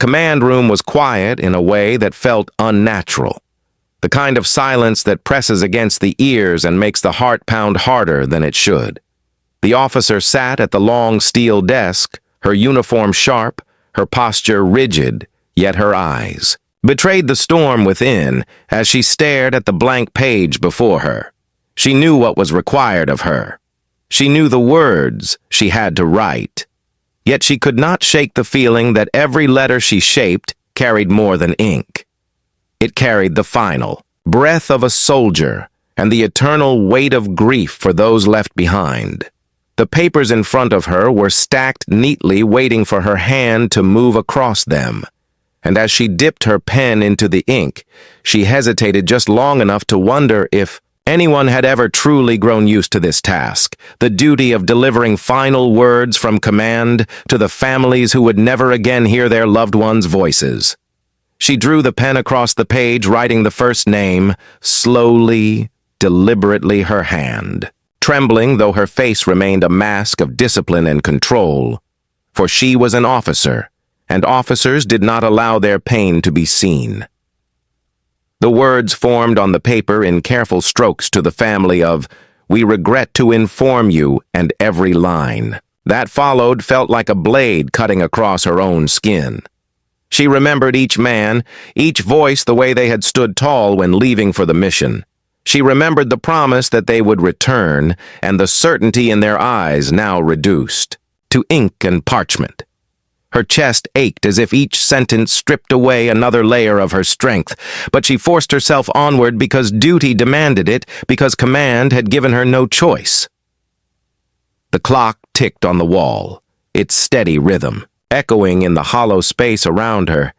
command room was quiet in a way that felt unnatural. The kind of silence that presses against the ears and makes the heart pound harder than it should. The officer sat at the long steel desk, her uniform sharp, her posture rigid, yet her eyes betrayed the storm within as she stared at the blank page before her. She knew what was required of her. She knew the words she had to write. Yet she could not shake the feeling that every letter she shaped carried more than ink. It carried the final breath of a soldier and the eternal weight of grief for those left behind. The papers in front of her were stacked neatly, waiting for her hand to move across them. And as she dipped her pen into the ink, she hesitated just long enough to wonder if anyone had ever truly grown used to this task, the duty of delivering final words from command to the families who would never again hear their loved ones' voices. She drew the pen across the page, writing the first name, slowly, deliberately her hand, trembling though her face remained a mask of discipline and control, for she was an officer, and officers did not allow their pain to be seen. The words formed on the paper in careful strokes to the family of, "We regret to inform you," and every line that followed felt like a blade cutting across her own skin. She remembered each man, each voice the way they had stood tall when leaving for the mission. She remembered the promise that they would return, and the certainty in their eyes now reduced to ink and parchment. Her chest ached as if each sentence stripped away another layer of her strength, but she forced herself onward because duty demanded it, because command had given her no choice. The clock ticked on the wall, its steady rhythm, echoing in the hollow space around her.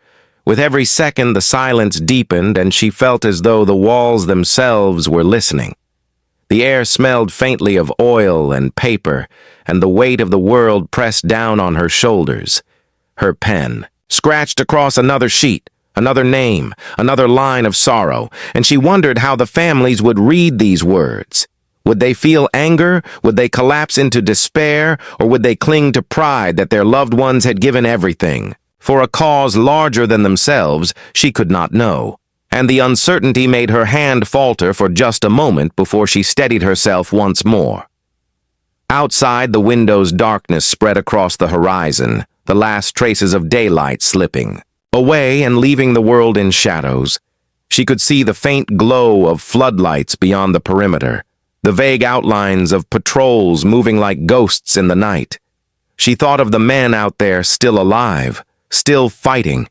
With every second, the silence deepened, and she felt as though the walls themselves were listening. The air smelled faintly of oil and paper, and the weight of the world pressed down on her shoulders. Her pen scratched across another sheet, another name, another line of sorrow, and she wondered how the families would read these words. Would they feel anger? Would they collapse into despair? Or would they cling to pride that their loved ones had given everything? For a cause larger than themselves, she could not know. And the uncertainty made her hand falter for just a moment before she steadied herself once more. Outside, the window's darkness spread across the horizon, the last traces of daylight slipping away and leaving the world in shadows. She could see the faint glow of floodlights beyond the perimeter, the vague outlines of patrols moving like ghosts in the night. She thought of the men out there still alive, still fighting,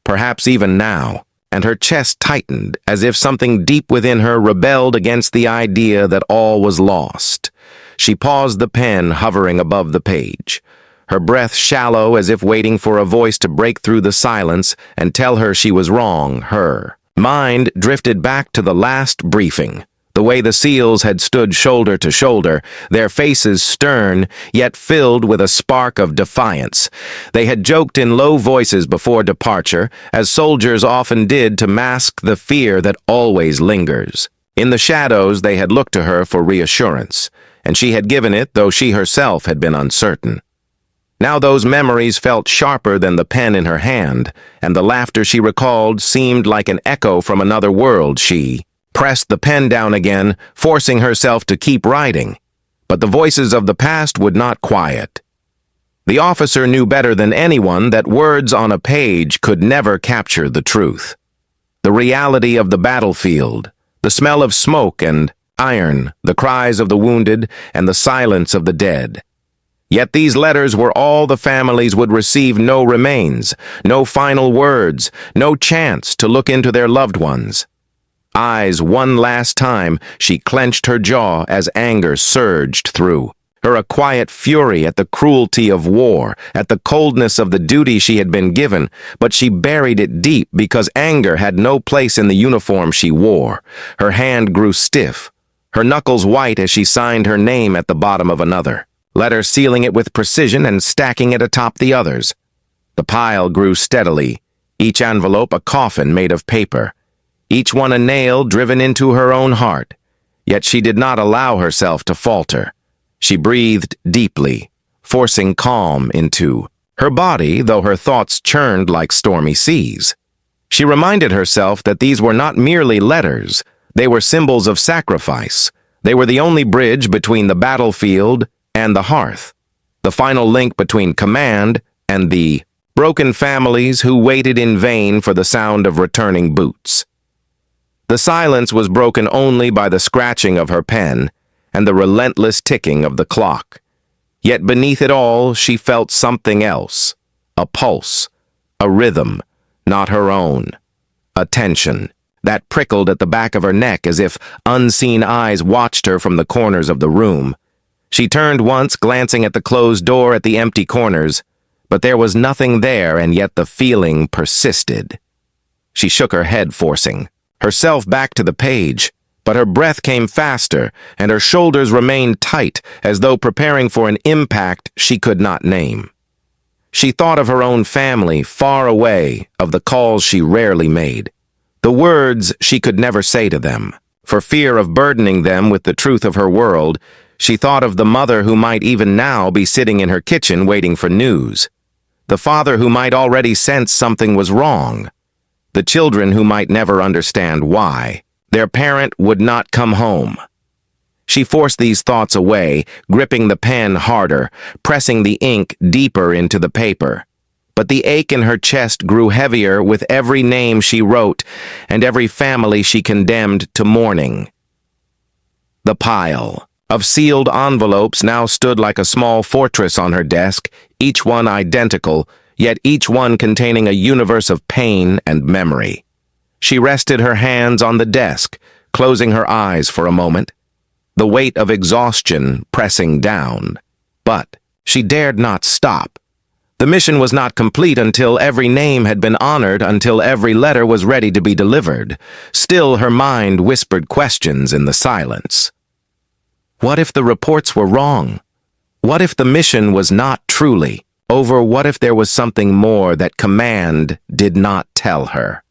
perhaps even now, and her chest tightened as if something deep within her rebelled against the idea that all was lost. She paused, the pen hovering above the page, her breath shallow as if waiting for a voice to break through the silence and tell her she was wrong. Her mind drifted back to the last briefing, the way the SEALs had stood shoulder to shoulder, their faces stern, yet filled with a spark of defiance. They had joked in low voices before departure, as soldiers often did to mask the fear that always lingers. In the shadows, they had looked to her for reassurance, and she had given it, though she herself had been uncertain. Now those memories felt sharper than the pen in her hand, and the laughter she recalled seemed like an echo from another world. She pressed the pen down again, forcing herself to keep writing. But the voices of the past would not quiet. The officer knew better than anyone that words on a page could never capture the truth. The reality of the battlefield, the smell of smoke and iron, the cries of the wounded, and the silence of the dead. Yet these letters were all the families would receive. No remains, no final words, no chance to look into their loved ones. Eyes one last time, she clenched her jaw as anger surged through her, a quiet fury at the cruelty of war, at the coldness of the duty she had been given, but she buried it deep because anger had no place in the uniform she wore. Her hand grew stiff, her knuckles white as she signed her name at the bottom of another letter, sealing it with precision and stacking it atop the others. The pile grew steadily, each envelope a coffin made of paper, each one a nail driven into her own heart. Yet she did not allow herself to falter. She breathed deeply, forcing calm into her body, though her thoughts churned like stormy seas. She reminded herself that these were not merely letters, they were symbols of sacrifice. They were the only bridge between the battlefield and the hearth, the final link between command and the broken families who waited in vain for the sound of returning boots. The silence was broken only by the scratching of her pen and the relentless ticking of the clock. Yet beneath it all, she felt something else, a pulse, a rhythm, not her own, a tension that prickled at the back of her neck as if unseen eyes watched her from the corners of the room. She turned once, glancing at the closed door at the empty corners, but there was nothing there, and yet the feeling persisted. She shook her head, forcing herself back to the page, but her breath came faster, and her shoulders remained tight, as though preparing for an impact she could not name. She thought of her own family, far away, of the calls she rarely made, the words she could never say to them. For fear of burdening them with the truth of her world, she thought of the mother who might even now be sitting in her kitchen waiting for news, the father who might already sense something was wrong, the children who might never understand why their parent would not come home. She forced these thoughts away, gripping the pen harder, pressing the ink deeper into the paper. But the ache in her chest grew heavier with every name she wrote and every family she condemned to mourning. The pile of sealed envelopes now stood like a small fortress on her desk, each one identical, yet each one containing a universe of pain and memory. She rested her hands on the desk, closing her eyes for a moment, the weight of exhaustion pressing down. But she dared not stop. The mission was not complete until every name had been honored, until every letter was ready to be delivered. Still, her mind whispered questions in the silence. What if the reports were wrong? What if the mission was not truly over? What if there was something more that command did not tell her?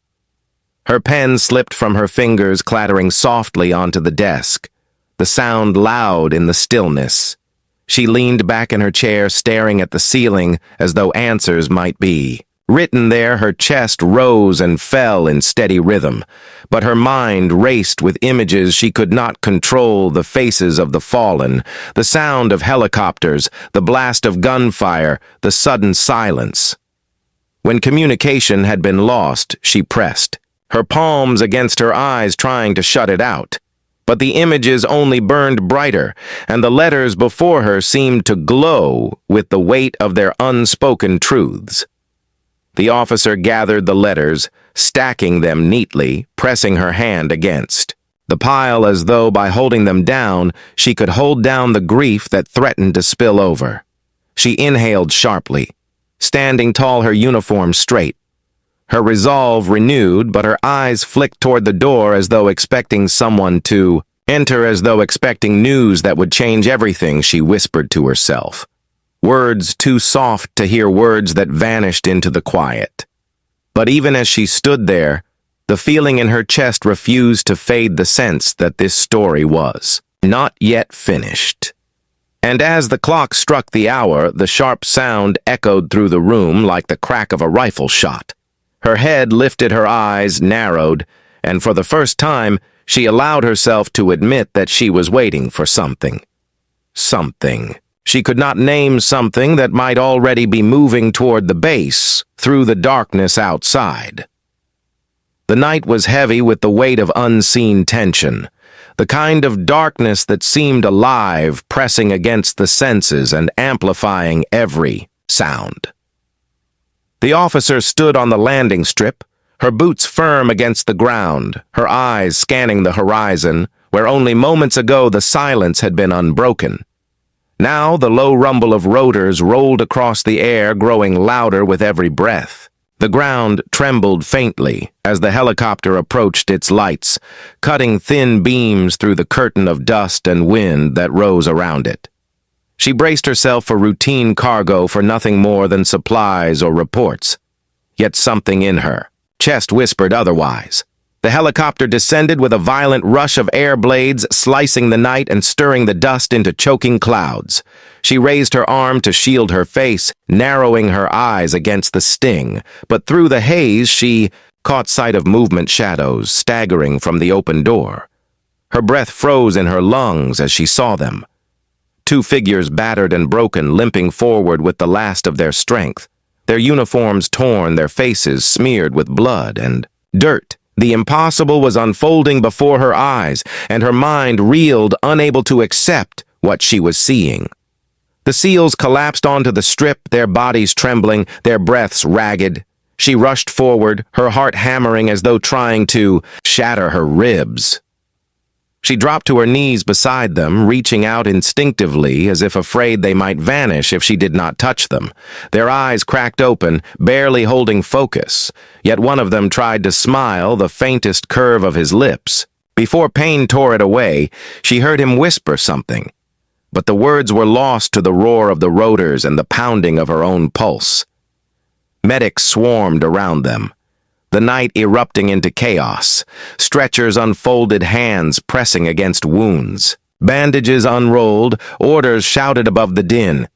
Her pen slipped from her fingers, clattering softly onto the desk, the sound loud in the stillness. She leaned back in her chair, staring at the ceiling as though answers might be written there. Her chest rose and fell in steady rhythm, but her mind raced with images she could not control, the faces of the fallen, the sound of helicopters, the blast of gunfire, the sudden silence. When communication had been lost, she pressed her palms against her eyes, trying to shut it out. But the images only burned brighter, and the letters before her seemed to glow with the weight of their unspoken truths. The officer gathered the letters, stacking them neatly, pressing her hand against the pile as though by holding them down, she could hold down the grief that threatened to spill over. She inhaled sharply, standing tall, her uniform straight, her resolve renewed, but her eyes flicked toward the door as though expecting someone to enter, as though expecting news that would change everything. She whispered to herself, words too soft to hear, words that vanished into the quiet. But even as she stood there, the feeling in her chest refused to fade, the sense that this story was not yet finished. And as the clock struck the hour, the sharp sound echoed through the room like the crack of a rifle shot. Her head lifted, her eyes narrowed, and for the first time, she allowed herself to admit that she was waiting for something. Something. She could not name, something that might already be moving toward the base, through the darkness outside. The night was heavy with the weight of unseen tension, the kind of darkness that seemed alive, pressing against the senses and amplifying every sound. The officer stood on the landing strip, her boots firm against the ground, her eyes scanning the horizon, where only moments ago the silence had been unbroken. Now the low rumble of rotors rolled across the air, growing louder with every breath. The ground trembled faintly as the helicopter approached its lights, cutting thin beams through the curtain of dust and wind that rose around it. She braced herself for routine cargo, for nothing more than supplies or reports. Yet something in her chest whispered otherwise. The helicopter descended with a violent rush of air blades, slicing the night and stirring the dust into choking clouds. She raised her arm to shield her face, narrowing her eyes against the sting, but through the haze she caught sight of movement shadows staggering from the open door. Her breath froze in her lungs as she saw them. Two figures, battered and broken, limping forward with the last of their strength, their uniforms torn, their faces smeared with blood and dirt. The impossible was unfolding before her eyes, and her mind reeled, unable to accept what she was seeing. The SEALs collapsed onto the strip, their bodies trembling, their breaths ragged. She rushed forward, her heart hammering as though trying to shatter her ribs. She dropped to her knees beside them, reaching out instinctively as if afraid they might vanish if she did not touch them. Their eyes cracked open, barely holding focus, yet one of them tried to smile, the faintest curve of his lips. Before pain tore it away, she heard him whisper something, but the words were lost to the roar of the rotors and the pounding of her own pulse. Medics swarmed around them, the night erupting into chaos, stretchers unfolded, hands pressing against wounds, bandages unrolled, orders shouted above the din.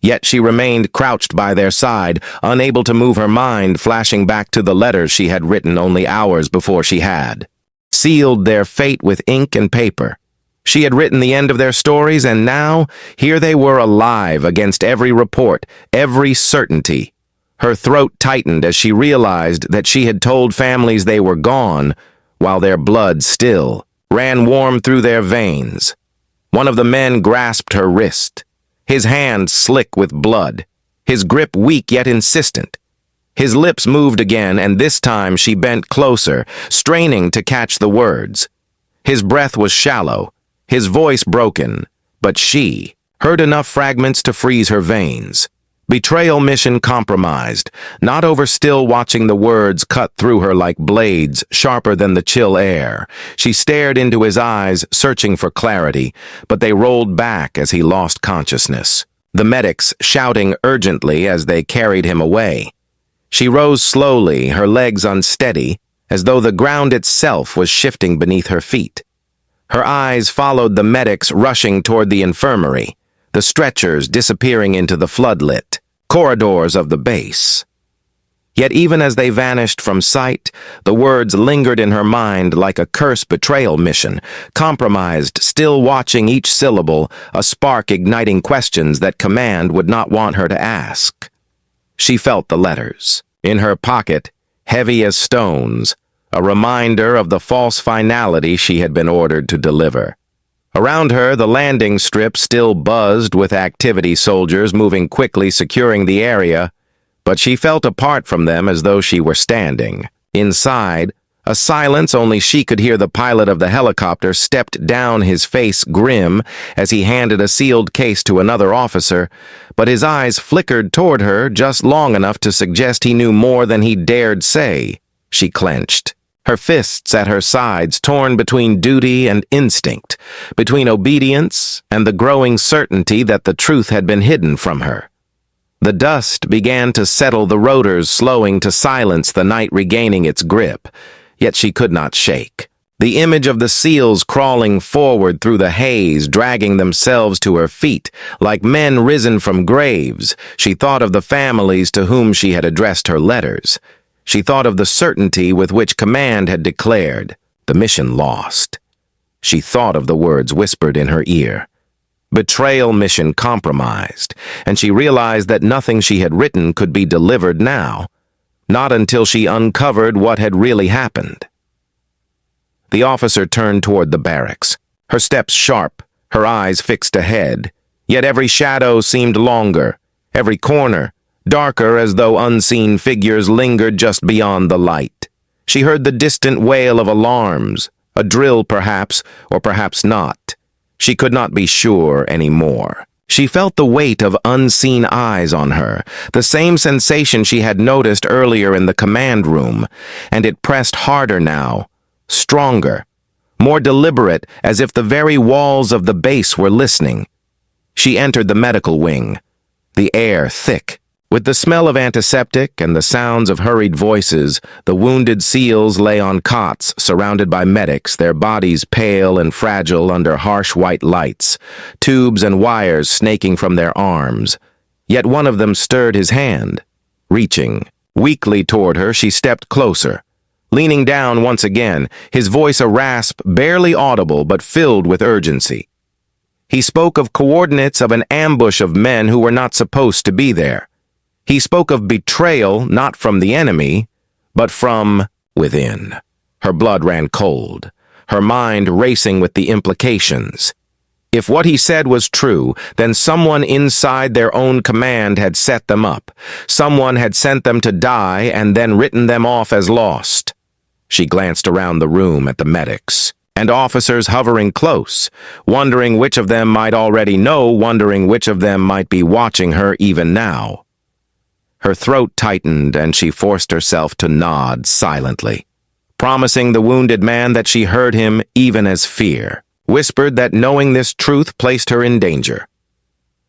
Yet she remained crouched by their side, unable to move her mind, flashing back to the letters she had written only hours before she had sealed their fate with ink and paper. She had written the end of their stories, and now here they were, alive against every report, every certainty. Her throat tightened as she realized that she had told families they were gone, while their blood still ran warm through their veins. One of the men grasped her wrist, his hand slick with blood, his grip weak yet insistent. His lips moved again, and this time she bent closer, straining to catch the words. His breath was shallow, his voice broken, but she heard enough fragments to freeze her veins. Betrayal mission compromised, not over, still watching the words cut through her like blades, sharper than the chill air. She stared into his eyes, searching for clarity, but they rolled back as he lost consciousness, the medics shouting urgently as they carried him away. She rose slowly, her legs unsteady, as though the ground itself was shifting beneath her feet. Her eyes followed the medics rushing toward the infirmary, the stretchers disappearing into the floodlit corridors of the base. Yet even as they vanished from sight, the words lingered in her mind like a cursed betrayal mission, compromised, still watching each syllable, a spark igniting questions that command would not want her to ask. She felt the letters in her pocket, heavy as stones, a reminder of the false finality she had been ordered to deliver. Around her, the landing strip still buzzed with activity soldiers moving quickly, securing the area, but she felt apart from them as though she were standing. Inside, a silence only she could hear. The pilot of the helicopter stepped down, his face grim, as he handed a sealed case to another officer, but his eyes flickered toward her just long enough to suggest he knew more than he dared say. She clenched, her fists at her sides, torn between duty and instinct, between obedience and the growing certainty that the truth had been hidden from her. The dust began to settle, the rotors slowing to silence, the night regaining its grip, yet she could not shake. The image of the SEALs crawling forward through the haze, dragging themselves to her feet, like men risen from graves. She thought of the families to whom she had addressed her letters. She thought of the certainty with which command had declared the mission lost. She thought of the words whispered in her ear, betrayal mission compromised, and she realized that nothing she had written could be delivered now, not until she uncovered what had really happened. The officer turned toward the barracks, her steps sharp, her eyes fixed ahead, yet every shadow seemed longer, every corner darker, as though unseen figures lingered just beyond the light. She heard the distant wail of alarms, a drill perhaps, or perhaps not. She could not be sure anymore. She felt the weight of unseen eyes on her, the same sensation she had noticed earlier in the command room, and it pressed harder now, stronger, more deliberate, as if the very walls of the base were listening. She entered the medical wing, the air thick With the smell of antiseptic and the sounds of hurried voices, the wounded SEALs lay on cots surrounded by medics, their bodies pale and fragile under harsh white lights, tubes and wires snaking from their arms. Yet one of them stirred his hand. Reaching weakly toward her, she stepped closer. Leaning down once again, his voice a rasp, barely audible but filled with urgency. He spoke of coordinates of an ambush of men who were not supposed to be there. He spoke of betrayal not from the enemy, but from within. Her blood ran cold, her mind racing with the implications. If what he said was true, then someone inside their own command had set them up. Someone had sent them to die and then written them off as lost. She glanced around the room at the medics and officers hovering close, wondering which of them might already know, wondering which of them might be watching her even now. Her throat tightened and she forced herself to nod silently, promising the wounded man that she heard him even as fear whispered that knowing this truth placed her in danger.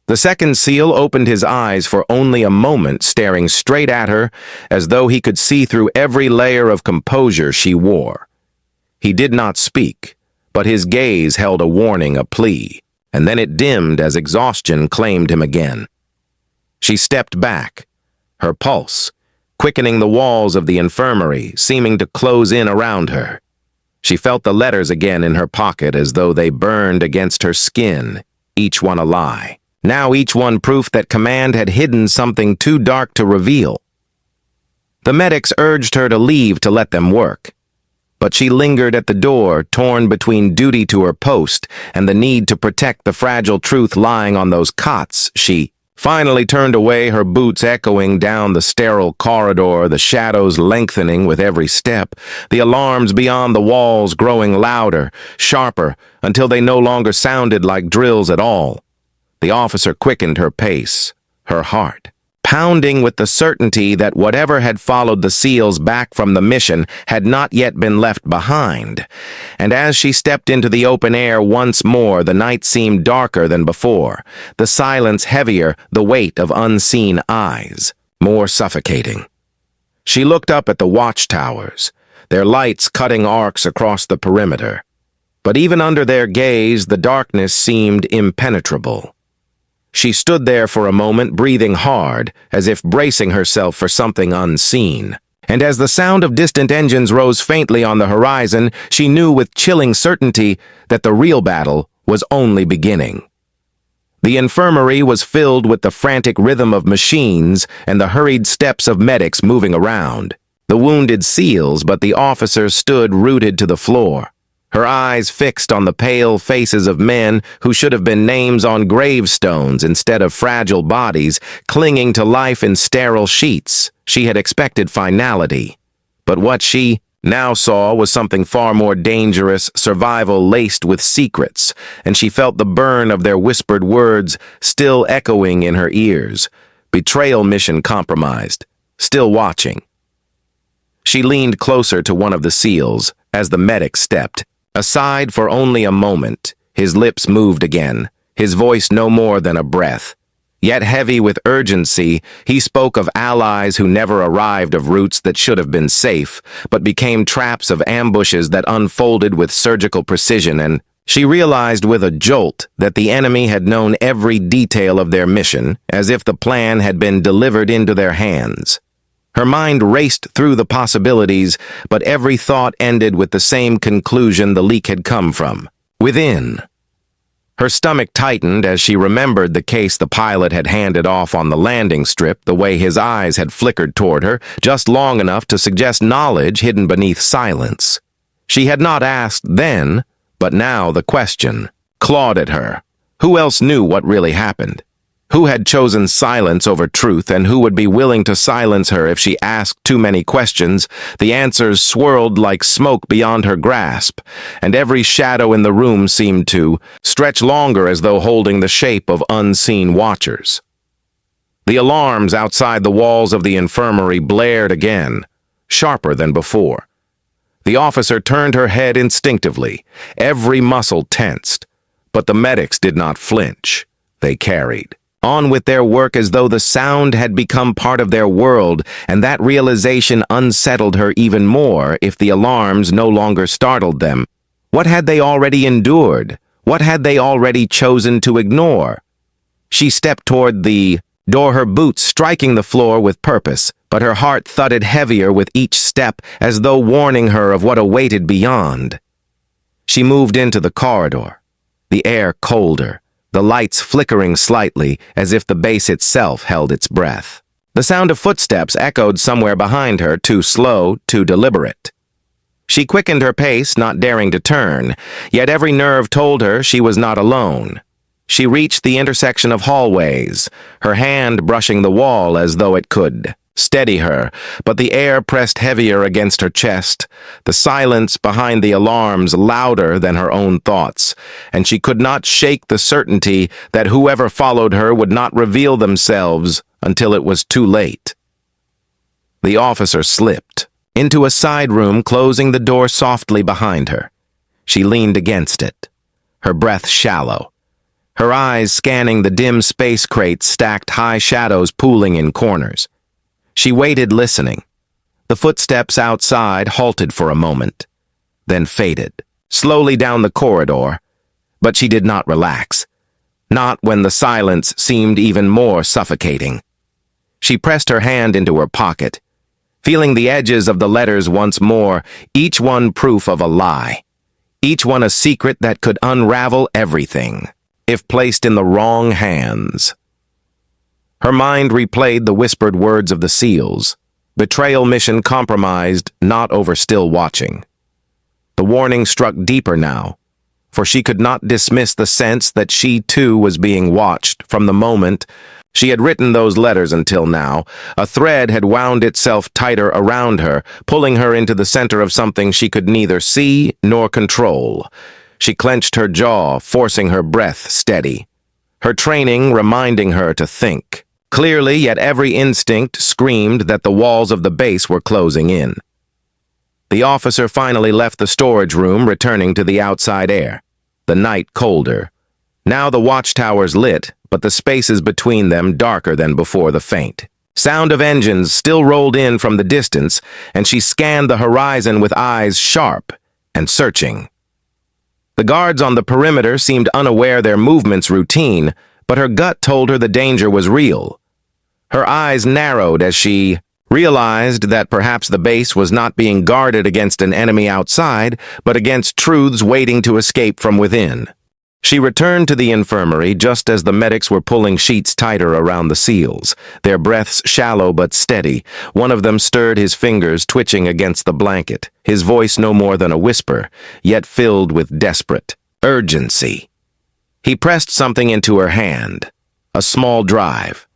The second SEAL opened his eyes for only a moment, staring straight at her as though he could see through every layer of composure she wore. He did not speak, but his gaze held a warning, a plea, and then it dimmed as exhaustion claimed him again. She stepped back, her pulse quickening the walls of the infirmary, seeming to close in around her. She felt the letters again in her pocket as though they burned against her skin, each one a lie. Now each one proof that command had hidden something too dark to reveal. The medics urged her to leave to let them work, but she lingered at the door, torn between duty to her post and the need to protect the fragile truth lying on those cots. She finally turned away, her boots echoing down the sterile corridor, the shadows lengthening with every step, the alarms beyond the walls growing louder, sharper, until they no longer sounded like drills at all. The officer quickened her pace, her heart pounding with the certainty that whatever had followed the SEALs back from the mission had not yet been left behind. And as she stepped into the open air once more, the night seemed darker than before, the silence heavier, the weight of unseen eyes more suffocating. She looked up at the watchtowers, their lights cutting arcs across the perimeter. But even under their gaze, the darkness seemed impenetrable. She stood there for a moment, breathing hard, as if bracing herself for something unseen. And as the sound of distant engines rose faintly on the horizon, she knew with chilling certainty that the real battle was only beginning. The infirmary was filled with the frantic rhythm of machines and the hurried steps of medics moving around. The wounded SEALs, but the officers stood rooted to the floor, her eyes fixed on the pale faces of men who should have been names on gravestones instead of fragile bodies clinging to life in sterile sheets. She had expected finality, but what she now saw was something far more dangerous, survival laced with secrets, and she felt the burn of their whispered words still echoing in her ears. Betrayal mission compromised, still watching. She leaned closer to one of the SEALs as the medic stepped aside for only a moment. His lips moved again, his voice no more than a breath. Yet heavy with urgency, he spoke of allies who never arrived, of routes that should have been safe, but became traps, of ambushes that unfolded with surgical precision, and she realized with a jolt that the enemy had known every detail of their mission, as if the plan had been delivered into their hands. Her mind raced through the possibilities, but every thought ended with the same conclusion the leak had come from: within. Her stomach tightened as she remembered the case the pilot had handed off on the landing strip, the way his eyes had flickered toward her, just long enough to suggest knowledge hidden beneath silence. She had not asked then, but now the question clawed at her. Who else knew what really happened? Who had chosen silence over truth, and who would be willing to silence her if she asked too many questions? The answers swirled like smoke beyond her grasp, and every shadow in the room seemed to stretch longer, as though holding the shape of unseen watchers. The alarms outside the walls of the infirmary blared again, sharper than before. The officer turned her head instinctively, every muscle tensed, but the medics did not flinch. They carried on with their work as though the sound had become part of their world, and that realization unsettled her even more if the alarms no longer startled them. What had they already endured? What had they already chosen to ignore? She stepped toward the door, her boots striking the floor with purpose, but her heart thudded heavier with each step as though warning her of what awaited beyond. She moved into the corridor, the air colder, the lights flickering slightly as if the base itself held its breath. The sound of footsteps echoed somewhere behind her, too slow, too deliberate. She quickened her pace, not daring to turn, yet every nerve told her she was not alone. She reached the intersection of hallways, her hand brushing the wall as though it could steady her, but the air pressed heavier against her chest, the silence behind the alarms louder than her own thoughts, and she could not shake the certainty that whoever followed her would not reveal themselves until it was too late. The officer slipped into a side room, closing the door softly behind her. She leaned against it, her breath shallow, her eyes scanning the dim space crates, stacked high shadows pooling in corners. She waited, listening. The footsteps outside halted for a moment, then faded, slowly down the corridor, but she did not relax, not when the silence seemed even more suffocating. She pressed her hand into her pocket, feeling the edges of the letters once more, each one proof of a lie, each one a secret that could unravel everything, if placed in the wrong hands. Her mind replayed the whispered words of the SEALs. Betrayal mission compromised, not over still watching. The warning struck deeper now, for she could not dismiss the sense that she too was being watched from the moment she had written those letters until now. A thread had wound itself tighter around her, pulling her into the center of something she could neither see nor control. She clenched her jaw, forcing her breath steady, her training reminding her to think clearly, yet every instinct screamed that the walls of the base were closing in. The officer finally left the storage room, returning to the outside air, the night colder. Now the watchtowers lit, but the spaces between them darker than before the faint sound of engines still rolled in from the distance, and she scanned the horizon with eyes sharp and searching. The guards on the perimeter seemed unaware their movements routine, but her gut told her the danger was real. Her eyes narrowed as she realized that perhaps the base was not being guarded against an enemy outside, but against truths waiting to escape from within. She returned to the infirmary just as the medics were pulling sheets tighter around the SEALs, their breaths shallow but steady. One of them stirred, his fingers twitching against the blanket, his voice no more than a whisper, yet filled with desperate urgency. He pressed something into her hand, a small drive,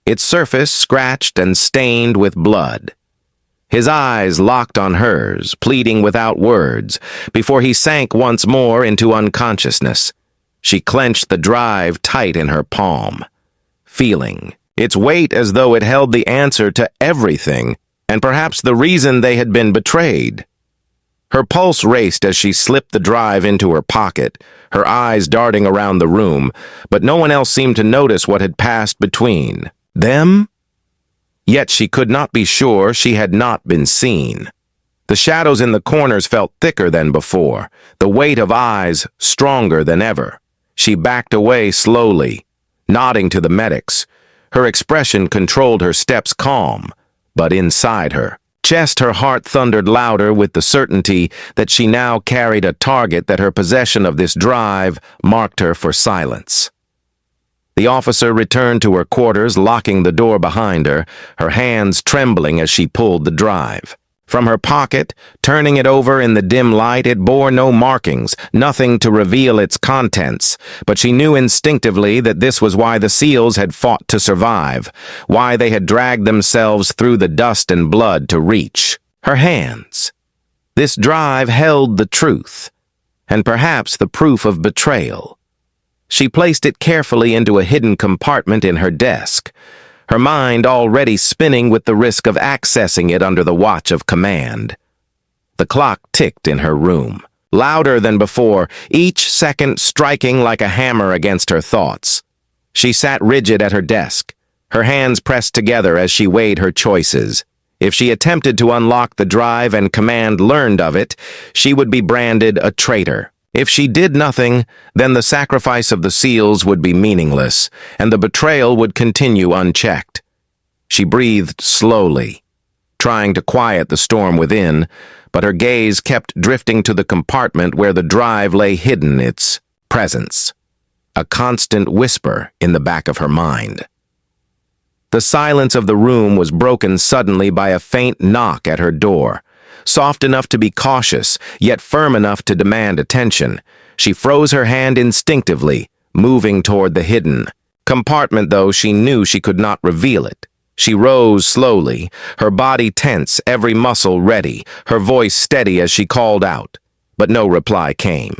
its surface scratched and stained with blood. His eyes locked on hers, pleading without words, before he sank once more into unconsciousness. She clenched the drive tight in her palm, feeling its weight as though it held the answer to everything, and perhaps the reason they had been betrayed. Her pulse raced as she slipped the drive into her pocket, her eyes darting around the room, but no one else seemed to notice what had passed between them. Yet she could not be sure she had not been seen. The shadows in the corners felt thicker than before, the weight of eyes stronger than ever. She backed away slowly, nodding to the medics. Her expression controlled her steps, calm, but inside her chest, her heart thundered louder with the certainty that she now carried a target, that her possession of this drive marked her for silence. The officer returned to her quarters, locking the door behind her, her hands trembling as she pulled the drive. From her pocket, turning it over in the dim light, it bore no markings, nothing to reveal its contents, but she knew instinctively that this was why the SEALs had fought to survive, why they had dragged themselves through the dust and blood to reach her hands. This drive held the truth, and perhaps the proof of betrayal. She placed it carefully into a hidden compartment in her desk, her mind already spinning with the risk of accessing it under the watch of command. The clock ticked in her room, louder than before, each second striking like a hammer against her thoughts. She sat rigid at her desk, her hands pressed together as she weighed her choices. If she attempted to unlock the drive and command learned of it, she would be branded a traitor. If she did nothing, then the sacrifice of the seals would be meaningless, and the betrayal would continue unchecked. She breathed slowly, trying to quiet the storm within, but her gaze kept drifting to the compartment where the drive lay hidden, its presence, a constant whisper in the back of her mind. The silence of the room was broken suddenly by a faint knock at her door, soft enough to be cautious, yet firm enough to demand attention. She froze her hand instinctively, moving toward the hidden compartment, though she knew she could not reveal it. She rose slowly, her body tense, every muscle ready, her voice steady as she called out. But no reply came.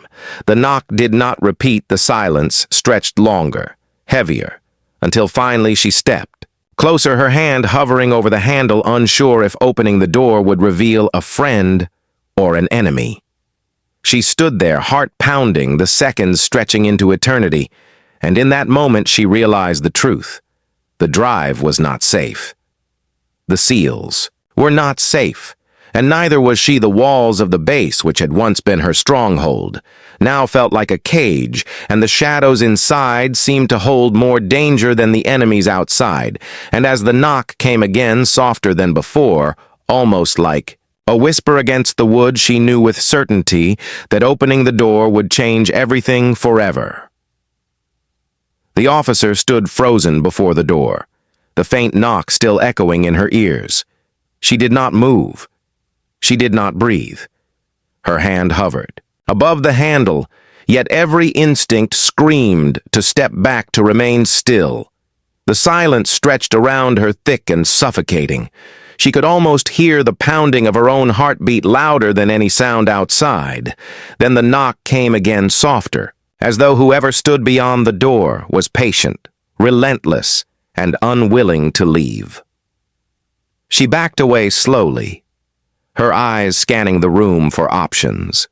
The knock did not repeat. The silence stretched longer, heavier, until finally she stepped. Closer, her hand hovering over the handle, unsure if opening the door would reveal a friend or an enemy. She stood there, heart pounding, the seconds stretching into eternity, and in that moment she realized the truth. The drive was not safe. The seals were not safe, and neither was she. The walls of the base, which had once been her stronghold, now felt like a cage, and the shadows inside seemed to hold more danger than the enemies outside. And as the knock came again, softer than before, almost like a whisper against the wood, she knew with certainty that opening the door would change everything forever. The officer stood frozen before the door, the faint knock still echoing in her ears. She did not move. She did not breathe. Her hand hovered above the handle, yet every instinct screamed to step back, to remain still. The silence stretched around her, thick and suffocating. She could almost hear the pounding of her own heartbeat, louder than any sound outside. Then the knock came again, softer, as though whoever stood beyond the door was patient, relentless, and unwilling to leave. She backed away slowly, her eyes scanning the room for options,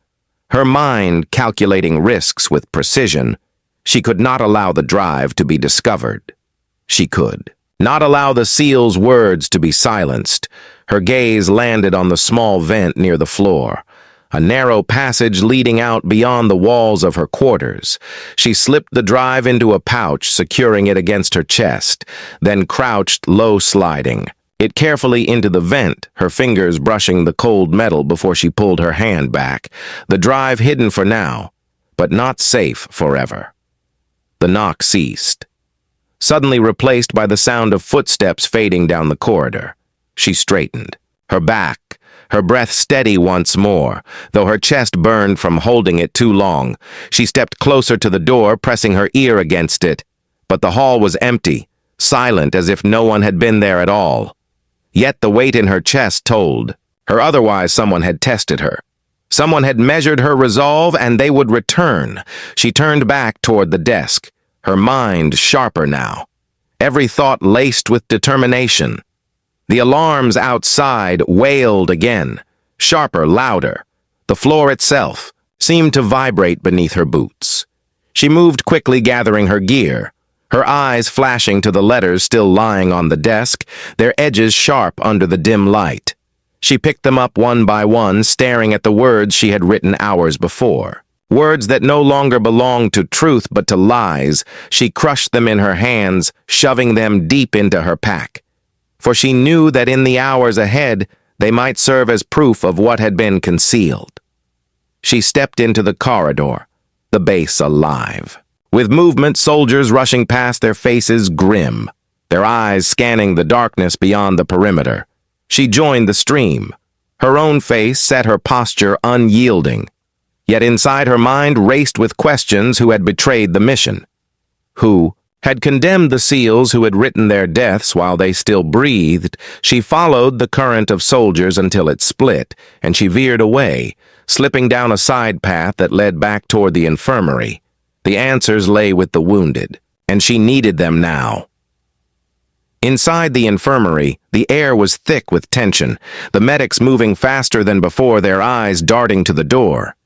her mind calculating risks with precision. She could not allow the drive to be discovered. She could not allow the seal's words to be silenced. Her gaze landed on the small vent near the floor, a narrow passage leading out beyond the walls of her quarters. She slipped the drive into a pouch, securing it against her chest, then crouched low, sliding it carefully into the vent, her fingers brushing the cold metal before she pulled her hand back. The drive hidden for now, but not safe forever. The knock ceased, suddenly replaced by the sound of footsteps fading down the corridor. She straightened, her back, her breath steady once more, though her chest burned from holding it too long. She stepped closer to the door, pressing her ear against it. But the hall was empty, silent, as if no one had been there at all. Yet the weight in her chest told her otherwise. Someone had tested her. Someone had measured her resolve, and they would return. She turned back toward the desk, her mind sharper now, every thought laced with determination. The alarms outside wailed again, sharper, louder. The floor itself seemed to vibrate beneath her boots. She moved quickly, gathering her gear, her eyes flashing to the letters still lying on the desk, their edges sharp under the dim light. She picked them up one by one, staring at the words she had written hours before. Words that no longer belonged to truth but to lies. She crushed them in her hands, shoving them deep into her pack. For she knew that in the hours ahead, they might serve as proof of what had been concealed. She stepped into the corridor, the base alive, with movement, soldiers rushing past, their faces grim, their eyes scanning the darkness beyond the perimeter. She joined the stream. Her own face set her posture unyielding. Yet inside her mind raced with questions: who had betrayed the mission? Who had condemned the seals who had written their deaths while they still breathed? She followed the current of soldiers until it split, and she veered away, slipping down a side path that led back toward the infirmary. The answers lay with the wounded, and she needed them now. Inside the infirmary, the air was thick with tension, the medics moving faster than before, their eyes darting to the door.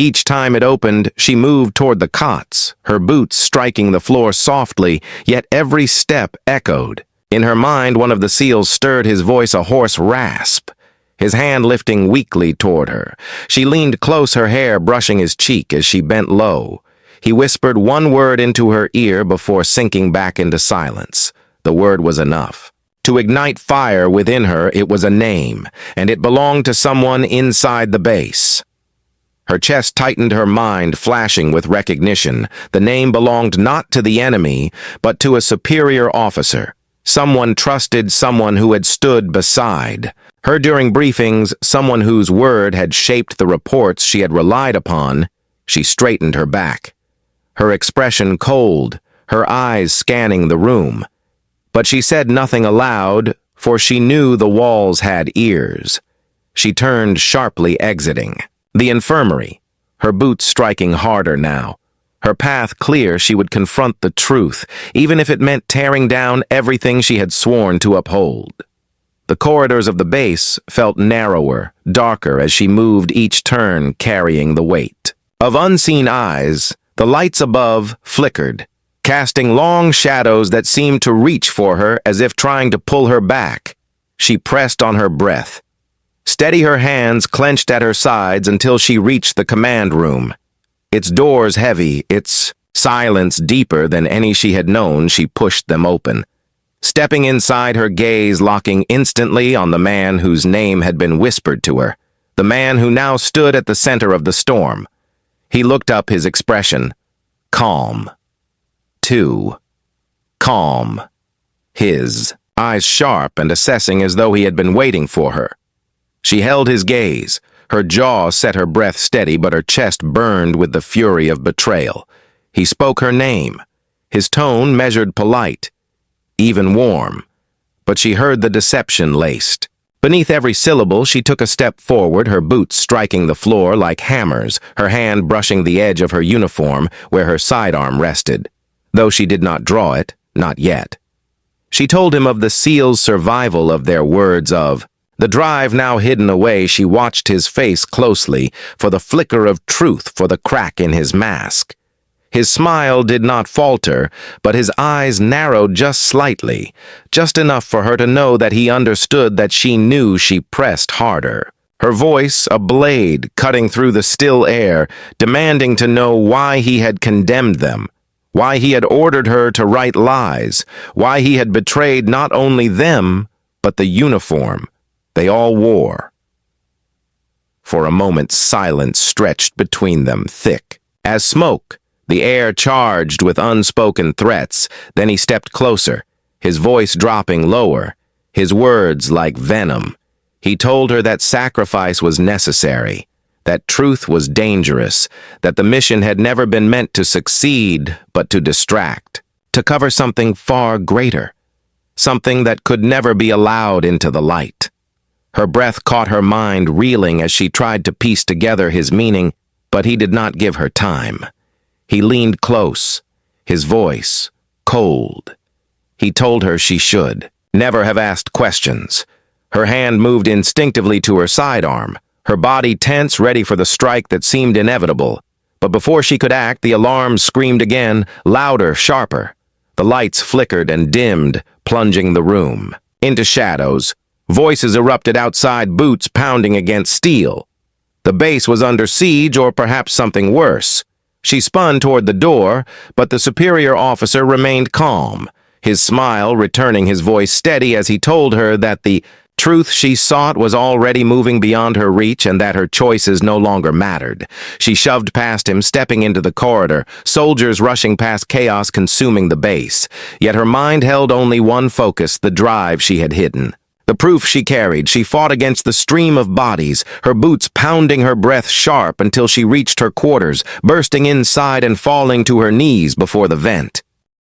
Each time it opened, she moved toward the cots, her boots striking the floor softly, yet every step echoed. In her mind, one of the seals stirred his voice a hoarse rasp, his hand lifting weakly toward her. She leaned close, her hair brushing his cheek as she bent low. He whispered one word into her ear before sinking back into silence. The word was enough. To ignite fire within her, it was a name, and it belonged to someone inside the base. Her chest tightened, her mind flashing with recognition. The name belonged not to the enemy, but to a superior officer. Someone trusted, someone who had stood beside her during briefings, someone whose word had shaped the reports she had relied upon. She straightened her back, her expression cold, her eyes scanning the room. But she said nothing aloud, for she knew the walls had ears. She turned sharply, exiting the infirmary, her boots striking harder now. Her path clear, she would confront the truth, even if it meant tearing down everything she had sworn to uphold. The corridors of the base felt narrower, darker as she moved each turn, carrying the weight of unseen eyes. The lights above flickered, casting long shadows that seemed to reach for her as if trying to pull her back. She pressed on her breath, steady, her hands clenched at her sides until she reached the command room. Its doors heavy, its silence deeper than any she had known. She pushed them open, stepping inside, her gaze locking instantly on the man whose name had been whispered to her, the man who now stood at the center of the storm. He looked up, his expression calm. Too calm. His eyes sharp and assessing, as though he had been waiting for her. She held his gaze. Her jaw set, her breath steady, but her chest burned with the fury of betrayal. He spoke her name, his tone measured, polite, even warm. But she heard the deception laced. Beneath every syllable, she took a step forward, her boots striking the floor like hammers, her hand brushing the edge of her uniform where her sidearm rested, though she did not draw it, not yet. She told him of the SEALs' survival, of their words, of the drive now hidden away. She watched his face closely, for the flicker of truth, for the crack in his mask. His smile did not falter, but his eyes narrowed just slightly, just enough for her to know that he understood, that she knew. She pressed harder, her voice a blade cutting through the still air, demanding to know why he had condemned them, why he had ordered her to write lies, why he had betrayed not only them, but the uniform they all wore. For a moment, silence stretched between them, thick as smoke, the air charged with unspoken threats. Then he stepped closer, his voice dropping lower, his words like venom. He told her that sacrifice was necessary, that truth was dangerous, that the mission had never been meant to succeed, but to distract, to cover something far greater, something that could never be allowed into the light. Her breath caught, her mind reeling as she tried to piece together his meaning, but he did not give her time. He leaned close, his voice cold. He told her she should never have asked questions. Her hand moved instinctively to her sidearm, her body tense, ready for the strike that seemed inevitable. But before she could act, the alarm screamed again, louder, sharper. The lights flickered and dimmed, plunging the room into shadows. Voices erupted outside, boots pounding against steel. The base was under siege, or perhaps something worse. She spun toward the door, but the superior officer remained calm, his smile returning, his voice steady as he told her that the truth she sought was already moving beyond her reach, and that her choices no longer mattered. She shoved past him, stepping into the corridor, soldiers rushing past, chaos consuming the base. Yet her mind held only one focus, the drive she had hidden, the proof she carried. She fought against the stream of bodies, her boots pounding, her breath sharp, until she reached her quarters, bursting inside and falling to her knees before the vent.